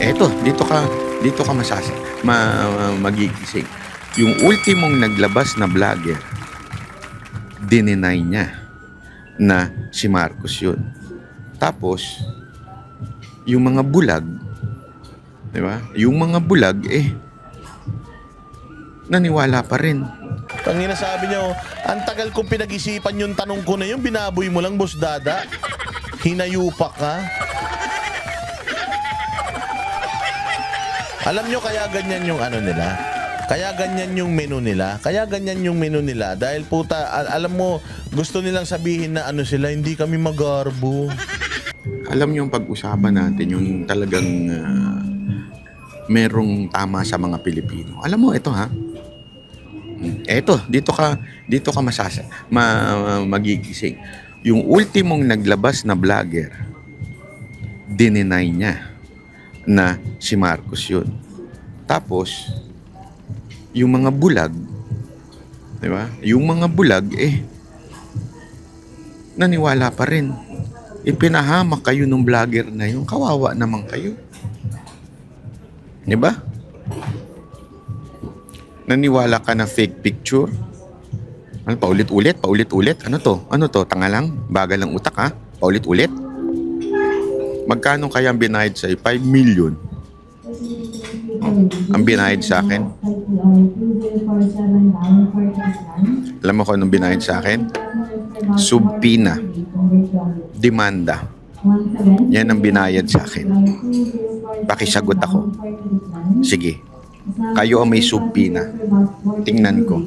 Eto, dito ka magigising. Yung ultimong naglabas na vlogger, dininay niya na si Marcos yun. Tapos, yung mga bulag, di ba? Yung mga bulag, naniwala pa rin. Tangina, sabi niyo, ang tagal kong pinag-isipan yung tanong ko na yun, binaboy mo lang, Boss Dada. Hinayupak ka. Alam nyo kaya ganyan yung ano nila? Kaya ganyan yung menu nila? Kaya ganyan yung menu nila? Dahil puta, alam mo, gusto nilang sabihin na ano sila, hindi kami magarbo. Alam niyo yung pag-usapan natin, yung talagang merong tama sa mga Pilipino. Alam mo, ito ha. Eto, dito ka magigising. Yung ultimong naglabas na vlogger, dininay niya na si Marcos yun. Tapos, yung mga bulag, di ba? Yung mga bulag, naniwala pa rin. Ipinahamak kayo ng vlogger na yun. Kawawa naman kayo. Di ba? Naniwala ka na fake picture? Ano, paulit-ulit? Ano to? Tanga lang? Bagal ng utak ha? Paulit-ulit? Magkano kaya ang binayad sa'yo? 5 million. Ang binayad sa akin? Alam mo kung anong binayad sa akin? Subpina. Demanda. Yan ang binayad sa akin. Pakisagot ako. Sige. Kayo ang may subpina. Tingnan ko.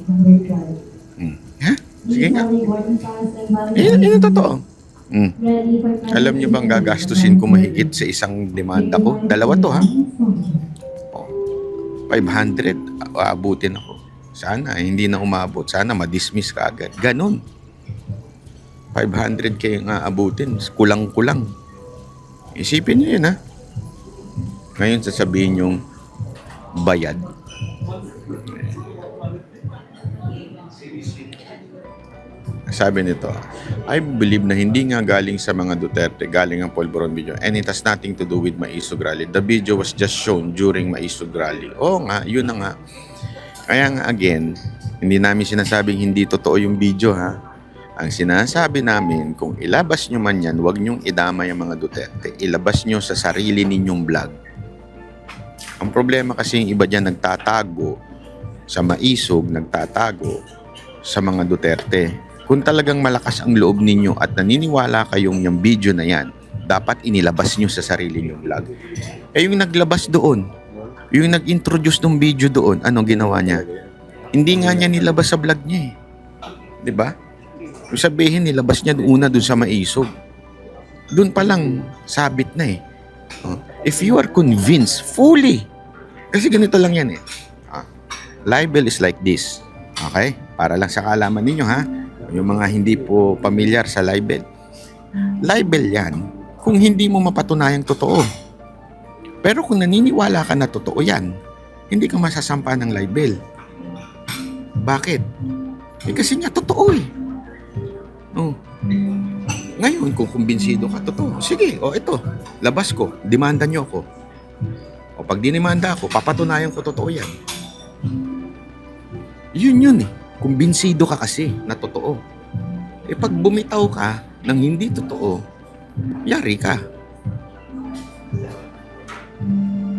Ha? Sige nga. Yan ang totoo. Alam niyo bang gagastusin ko mahigit sa isang demanda ko? 2 to ha? 500, aabutin ako. Sana, hindi na umabot. Sana, ma-dismiss ka agad. Ganon. 500 kayo nga abutin. Kulang-kulang. Isipin niyo yun, ha? Ngayon, sasabihin yung bayad. Sabi nito, I believe na hindi nga galing sa mga Duterte, galing ang Polvoron video, and it has nothing to do with Maisog Rally. The video was just shown during Maisog Rally. Oo nga, yun na nga. Kaya nga again, hindi namin sinasabing hindi totoo yung video ha. Ang sinasabi namin, kung ilabas nyo man yan, huwag nyong idama yung mga Duterte. Ilabas nyo sa sarili ninyong vlog. Ang problema kasi yung iba dyan nagtatago sa Maisog, nagtatago sa mga Duterte. Kung talagang malakas ang loob ninyo at naniniwala kayong yung video na yan, dapat inilabas nyo sa sarili nyong vlog. Yung naglabas doon, yung nag-introduce ng video doon, anong ginawa niya? Hindi nga niya nilabas sa vlog niya eh. Diba? Yung sabihin, nilabas niya una doon sa Maisog. Doon pa lang sabit na eh. If you are convinced fully, kasi ganito lang yan eh. Libel is like this. Okay? Para lang sa kaalaman ninyo ha. Yung mga hindi po pamilyar sa libel. Libel yan kung hindi mo mapatunayang totoo. Pero kung naniniwala ka na totoo yan, hindi ka masasampa ng libel. Bakit? Kasi nga totoo eh. Ngayon, kung kumbinsido ka, totoo. Sige, ito, labas ko, demanda nyo ako. Pag dinimanda ako, papatunayan ko totoo yan. Yun eh. Kumbinsido ka kasi na totoo. Pag bumitaw ka ng hindi totoo, yari ka.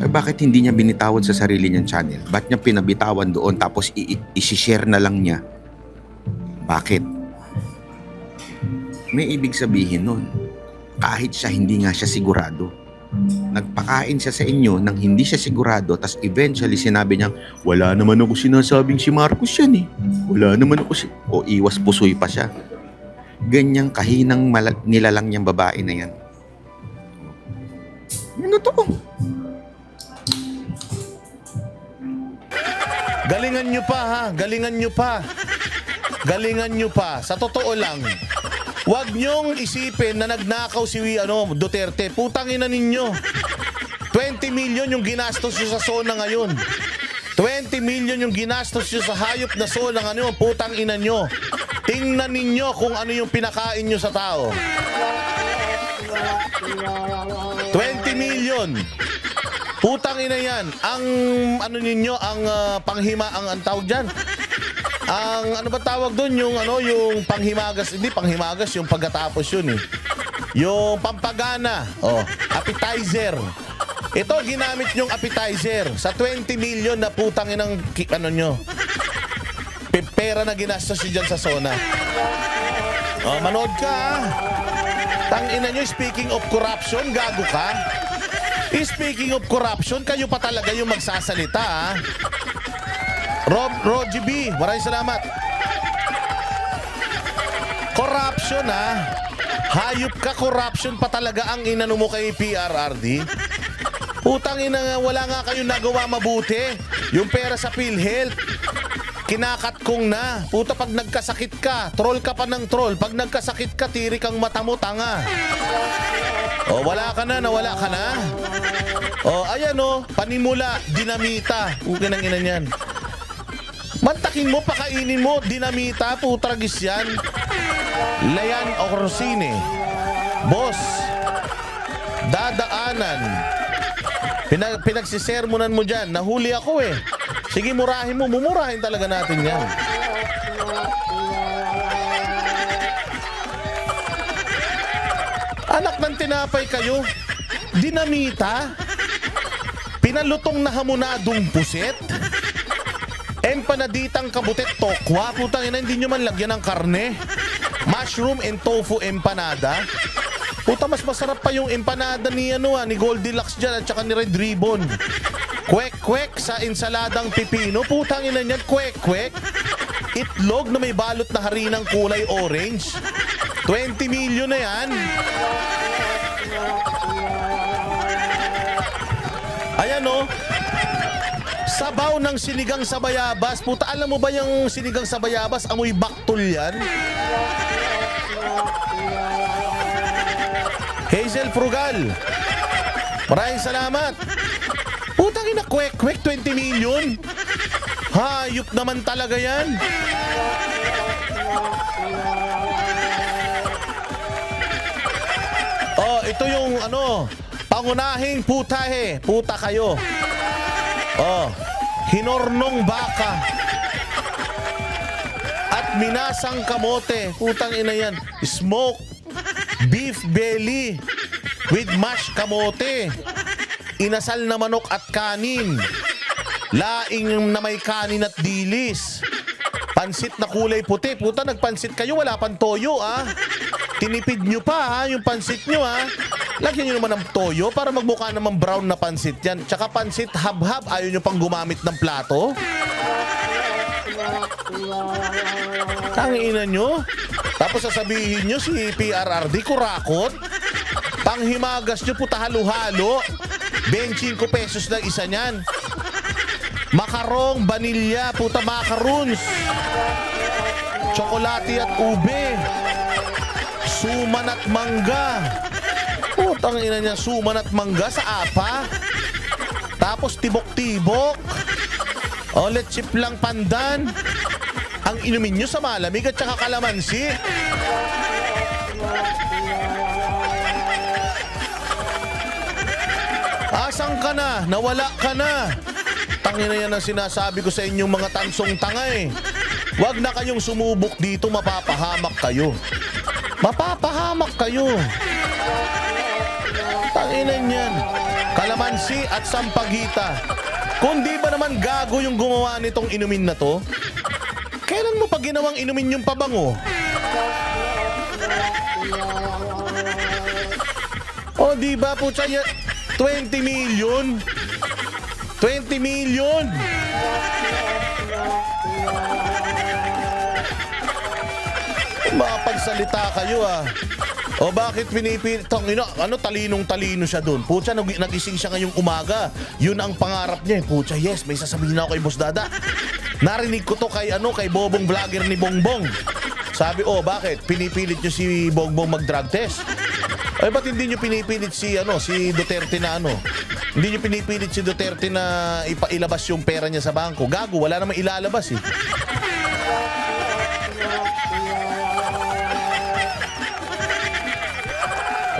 Bakit hindi niya binitawan sa sarili niyang channel? Ba't niya pinabitawan doon tapos i-share na lang niya? Bakit? May ibig sabihin nun. Kahit siya hindi nga siya sigurado. Nagpakain siya sa inyo nang hindi siya sigurado, tas eventually sinabi niya, wala naman ako sinasabing si Marcos yan eh. Wala naman ako o iwas pusoy pa siya. Ganyang kahinang nilalang niyang babae na yan. Ano to? Galingan nyo pa ha, galingan nyo pa. Galingan nyo pa, sa totoo lang. Huwag nyong isipin na nagnakaw si Duterte. Putang ina ninyo. 20 million yung ginastos nyo sa SONA ngayon. 20 million yung ginastos nyo sa hayop na SONA ngayon. Putang ina nyo. Tingnan ninyo kung ano yung pinakain nyo sa tao. 20 million. Putang ina yan. Ang ano ninyo, ang ang tawag diyan. Ang ano ba tawag doon, yung yung panghimagas, hindi panghimagas, yung pagkatapos yun eh. Yung pampagana, appetizer. Ito ginamit yung appetizer sa 20 million na putang inang nyo. Pera na ginastos diyan sa Sona. Manood ka ha. Tangina nyo, speaking of corruption, gago ka. Speaking of corruption, kayo pa talaga yung magsasalita ha. Roger B, maraming salamat. Corruption ha. Hayop ka, corruption pa talaga ang inano mo kay PRRD. Putang ina, wala nga kayong nagawa mabuti. Yung pera sa PhilHealth, kinakat kong na. Puta, pag nagkasakit ka, troll ka pa ng troll. Pag nagkasakit ka, tirik ang mata mo, tanga. Wala ka na, nawala ka na. Ayan panimula, dinamita. Ukin ang ina niyan. Mantakin mo, pakainin mo, dinamita, putragis yan. Layan Orsine. Boss, dadaanan. Pinagsisermonan mo dyan. Nahuli ako eh. Sige, murahin mo. Mumurahin talaga natin yan. Anak ng tinapay kayo. Dinamita. Pinalutong na hamonadong puset. Empanaditang kabutet tokwa. Putang ina, hindi nyo man lagyan ng karne. Mushroom and tofu empanada. Puta, mas masarap pa yung empanada ni ni Goldilocks dyan at saka ni Red Ribbon. Kwek-kwek sa ensaladang pipino. Putang ina niyan, kwek-kwek. Itlog na may balot na harinang kulay orange. 20 million na yan. Ayan sabaw ng sinigang sa bayabas. Puta, alam mo ba yung sinigang sa bayabas, amoy baktol yan? Hazel Frugal, maraming salamat. Putang ina, kwek-kwek, 20 million. Hayop naman talaga yan. Ito yung pangunahing putahe. Puta kayo. Hinornong baka at minasang kamote. Putang ina yan. Smoke beef belly with mashed kamote. Inasal na manok at kanin. Laing na may kanin at dilis. Pansit na kulay puti. Puta, nagpansit kayo, wala pang toyo Tinipid nyo pa yung pansit nyo Lagyan nyo naman ng toyo para magmukha naman brown na pansit yan. Tsaka pansit hab-hab, ayaw nyo pang gumamit ng plato. Tangina nyo. Tapos sasabihin nyo si PRRD kurakot. Panghimagas nyo, puta, halo-halo. 25 pesos na isa nyan. Makarong, vanilya, puta, macaroons. Tsokolate at ube. Suman at mangga. Putang ina niya, suman at mangga sa apa. Tapos tibok-tibok. Lechip lang pandan. Ang inumin nyo sa malamig at saka kalamansi. Asan ka na? Nawala ka na. Tangina yan ang sinasabi ko sa inyong mga tansong tanga Huwag na kayong sumubok dito, mapapahamak kayo. Mapapahamak kayo. Tanginan yan. Kalamansi at sampagita. Kung di ba naman gago yung gumawa nitong inumin na to, kailan mo pa ginawang inumin yung pabango? Di ba po siya 20 million? 20 million! Mapagsalita kayo bakit pinipilit? Talinong-talino siya doon. Pucha, nagising siya ngayong umaga. Yun ang pangarap niya. Pucha, yes, may sasabihin ako kay Boss Dada. Narinig ko to kay Bobong vlogger ni Bongbong. Sabi, bakit? Pinipilit niyo si Bongbong mag-drug test? Ba't hindi niyo pinipilit si Duterte na Hindi niyo pinipilit si Duterte na ilabas yung pera niya sa bangko. Gago, wala namang ilalabas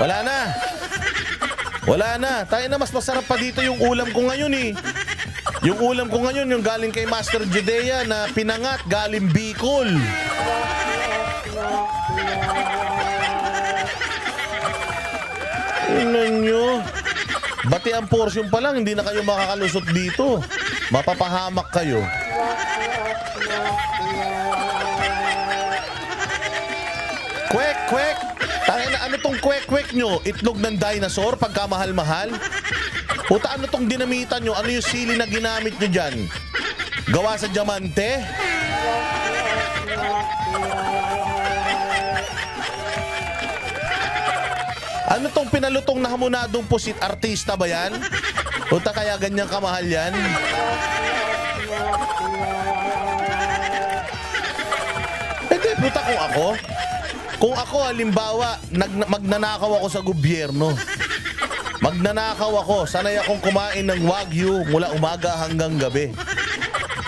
Wala na. Wala na. Tayo na, mas masarap pa dito yung ulam ko ngayon eh. Yung ulam ko ngayon, yung galing kay Master Judea na pinangat, galing Bicol. Tingnan nyo. Bati ang portion pa lang, hindi na kayo makakalusot dito. Mapapahamak kayo. Kwek, kwek. Tangina, ano tong kwek-kwek nyo? Itlog ng dinosaur pagka mahal-mahal? Puta, ano tong dinamitan nyo? Ano yung sili na ginamit nyo dyan? Gawa sa diamante? Ano tong pinalutong na hamonadong pusit? Artista ba yan? Puta, kaya ganyang kamahal yan? Hindi, puta, kung ako halimbawa, magnanakaw ako sa gobyerno. Magnanakaw ako, sanay akong kumain ng Wagyu mula umaga hanggang gabi.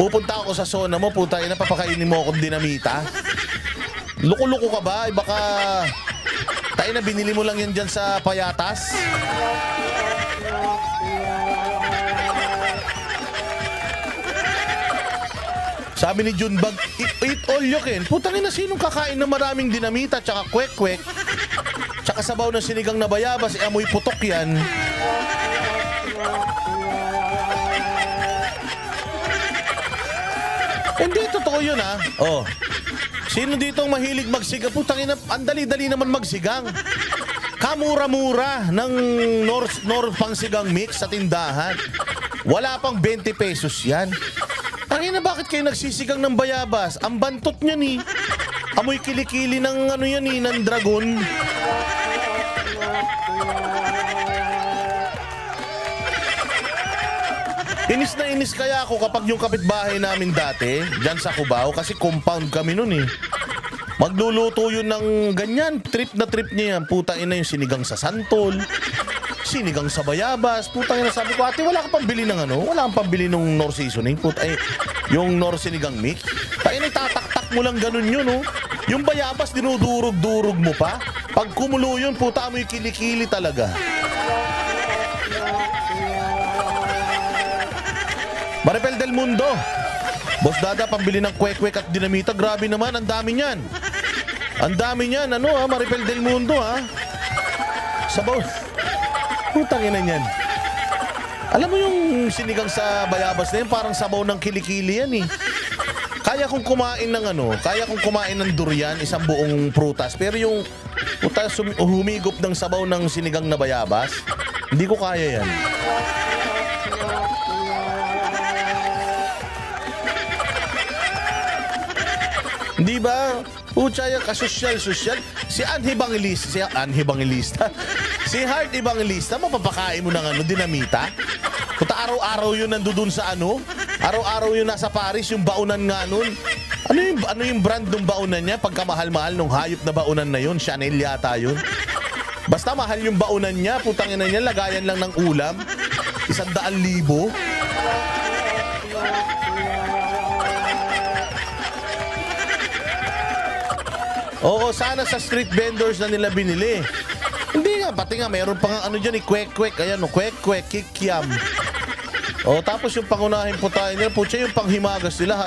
Pupunta ako sa zona mo, puta, ina, papakainin mo akong dinamita. Luko-luko ka ba? Baka tayo na binili mo lang yan dyan sa Payatas. Sabi ni Junbag, eat all you can. Putang ina, sinong kakain ng maraming dinamita tsaka kwek-kwek tsaka sabaw ng sinigang na bayabas, amoy putok yan. Hindi, totoo yun ha. Oh. Sino dito ang mahilig magsigang? Putang ina, ang dali-dali naman magsigang. Kamura-mura ng North pangsigang mix sa tindahan. Wala pang 20 pesos yan. Tangina, bakit kayo nagsisigang ng bayabas? Ang bantot niya ni. Amoy kilikili ng ano yan ni, ng dragon. Inis na inis kaya ako kapag yung kapitbahay namin dati, dyan sa Cubao, kasi compound kami nun eh. Magluluto yun ng ganyan, trip na trip niya yan. Puta ina, yung sinigang sa santol, sinigang sa bayabas. Puta ina, sabi ko, ate, wala ka pambili ng ano? Wala kang pambili ng Nor seasoning? Puta, yung Nor sinigang mix. Tayo na, tatak-tak mo lang ganun yun, oh. Yung bayabas, dinudurog-durog mo pa. Pag kumulo yun, puta, mo yung kilikili talaga. Maripel del Mundo. Boss Dada, pambili ng kwek-kwek at dinamita. Grabe naman, ang dami niyan. Ang dami niyan, ano ha, Maripel del Mundo ha. Sabaw. Putang ina niyan. Alam mo yung sinigang sa bayabas na yun, parang sabaw ng kilikili yan eh. Kaya kong kumain ng ano, kaya kong kumain ng durian, isang buong prutas. Pero yung putas humigop ng sabaw ng sinigang na bayabas, hindi ko kaya yan. Di ba? Pucha yan, kasosyal-sosyal. Si Anhe Evangelista. Si Heart Evangelista, mapapakain mo ng ano, dinamita? Puta, araw-araw yun nandoon sa ano? Araw-araw yun nasa Paris, yung baunan nga nun. Ano yung brand ng baunan niya? Pagkamahal-mahal nung hayop na baunan na yun, Chanel yata yun. Basta mahal yung baunan niya, putang ina niya, lagayan lang ng ulam. 100,000. Oo, sana sa street vendors na nila binili. Hindi nga, pati nga, mayroon pa nga ano dyan, kwek-kwek, ayan, kwek-kwek, kikiam. O, tapos yung pangunahin po tayo nila, putya yung panghimagas nila.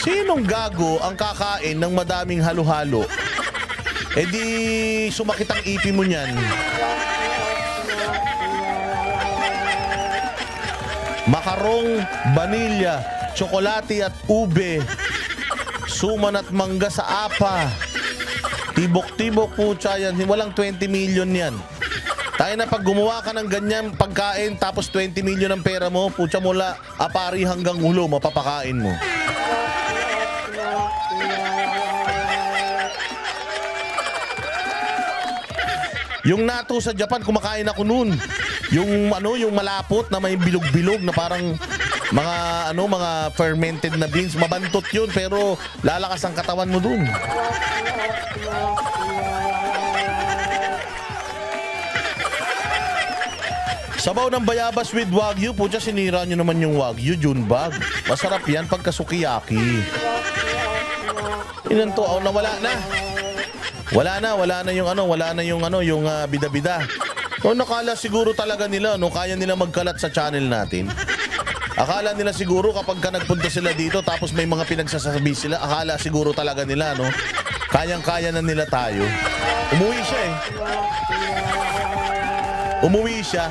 Sinong gago ang kakain ng madaming halo-halo? Eh di, sumakit ang ipi mo niyan. Makarong, vanilya, tsokolate at ube, suman at mangga sa apa. Tibok-tibok po yan. Walang 20 million yan. Tayo na, pag gumawa ka ng ganyan pagkain tapos 20 million ang pera mo, putya mula apari hanggang ulo, mapapakain mo. Yung nato sa Japan, kumakain ako noon. Yung ano, yung malapot na may bilog-bilog na parang mga fermented na beans, mabantot yun pero lalakas ang katawan mo dun. Sabaw ng bayabas with Wagyu, putya, sinira nyo naman yung Wagyu, Junbag. Masarap yan pagka sukiyaki. Ilan to, nawala na. Wala na yung bida-bida. No, nakala siguro talaga nila, no, kaya nila magkalat sa channel natin. Akala nila siguro kapag ka nagpunta sila dito tapos may mga pinagsasabi sila, akala siguro talaga nila, no, kayang-kaya na nila tayo. Umuwi siya eh. Umuwi siya.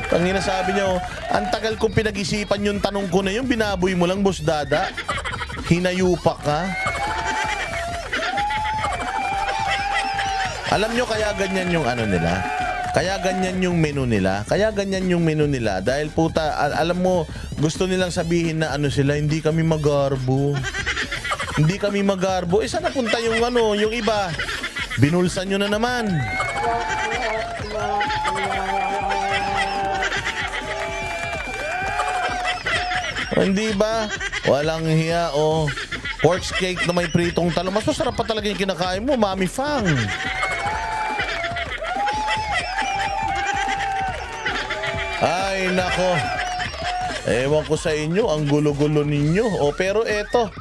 Tangina, sabi niya, oh, ang tagal kong pinag-isipan yung tanong ko na yun, binaboy mo lang, Boss Dada. Hinayupak ka. Alam nyo kaya ganyan yung ano nila? Kaya ganyan yung menu nila. Kaya ganyan yung menu nila. Dahil puta, alam mo, gusto nilang sabihin na ano sila, hindi kami magarbo. Hindi kami magarbo. Eh, saan napunta yung ano, yung iba? Binulsan nyo na naman. Hindi ba? Walang hiya, oh. Pork cake na may pritong talong. Mas masarap pa talaga yung kinakain mo, Mami Fang. Ay, nako. Ewan ko sa inyo, ang gulo-gulo ninyo. O, pero eto,